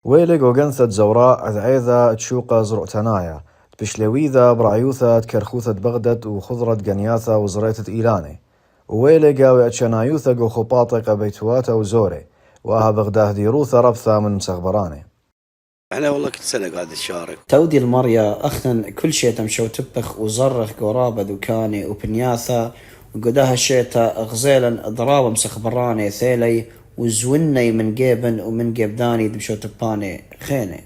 ويلق وقنثة زوراء عذعيذة تشوقة زرعتنايا بشلويذة برعيوثة كرخوثة بغدت وخضرة قنياثة وزريتة إيلاني وويلقا وأتشنايوثة وخباطة بيتواتة وزوري وها بغداه ديروثة ربثة من مسخبراني. احنا والله كل سنة قاعد نشارك. تودي المريا أخنا كل شيء تمشو تبخ وزرخ قرابة ذكاني وبنياثة وقداها شيتا غزيلا ضرابة مسخبراني ثيلي وزوني من جيبن ومن جيبداني دمشو تباني خيني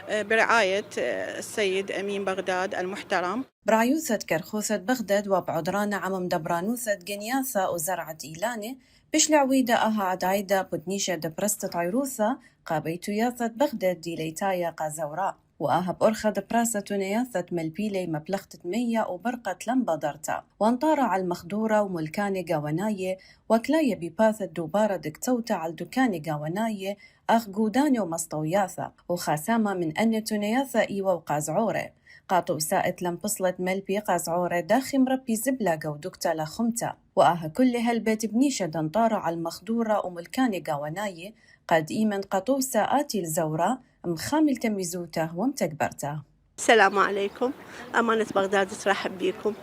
برعاية السيد أمين بغداد المحترم. برعيوثة كرخوثة بغداد وبعدران عمم دبرانوثة قنياثة وزرعة إيلاني بشلعويدة أها عدايدة بودنيشة دبرستة عيروثة قابيتو ياثة بغداد دي ليتايا قازوراء وآها بأرخة دبراسة نياثة ملبيلي مبلغة مية وبرقة لمبا درتا وانطارة على المخدورة وملكاني قاوناية وكلاية بباثة دوبارة دكتوتة على دكاني قاوناية أخ قوداني ومسطوياثة وخاسامة من أن تنياثة إيوة وقازعورة قاطو سائت لمبصلة ملبي قازعورة داخي مربي زبلة قودكتا لخمتا وآها كل هالبيت بنيشة دنطارة على المخدورة وملكاني قاوناية قد إيمن قطو ساعاتي الزورة مخامل تميزوته ومتكبرته. السلام عليكم، أمانة بغداد ترحب بيكم.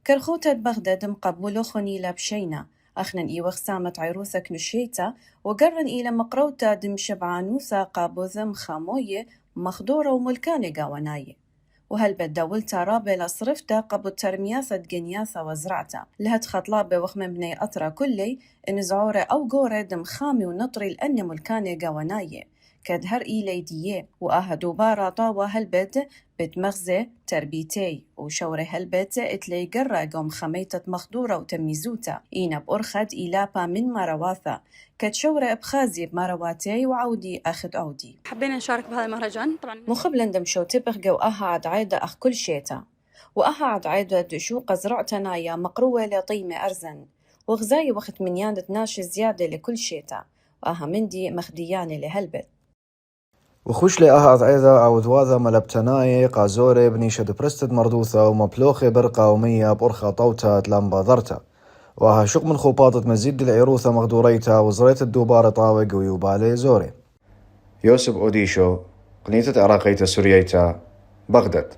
كرخوتة بغداد مقبولو خنيلة بشينا أخنا إيوخ سامت عروثك نشيتا وقرن إلى مقروتا دم شبعانوثا قابوذا مخاموية مخدورة وملكاني قاوناية وهل بدولتا رابي لصرفتا قبو ترمياثة قنياثة وزرعتا لها تخطلابي وخمن بني أطرا كلي إن زعورة أو قورة دم خامي ونطري لأن ملكاني قاوناية كدهر إيلي ديه وآها دوبارة طاوة هالبد بتمغزة تربيتي وشوري هالبد اتلي قرى قوم خميتة مخدورة وتميزوتا إينا بأرخد إلابا من مارواثا كتشوري بخازي بمارواتي وعودي أخد عودي. حبينا نشارك بهذا المهرجان طبعا مخبلا دمشو تبخ جو أها عدعيدة أخ كل شيتا وأها عدعيدة دشوق زرعتنايا مقروة لطيمة أرزن وغزاي وقت من ياند ناش زيادة لكل شيتا وأها مندي مخدياني لهالبد وخوش لي أها عذعيذة أو ذواذة ملبتناي قازوري بنيشة دبرستد مردوثة ومبلوخي برقة ومية بأرخة طوتة تلمبا ذرتة وها شق من خباطة مزيد العروثة مغدوريتا وزريت الدوبارة طاوق ويوبالي زوري. يوسف أوديشو قنيتة عراقية سورييتا بغداد.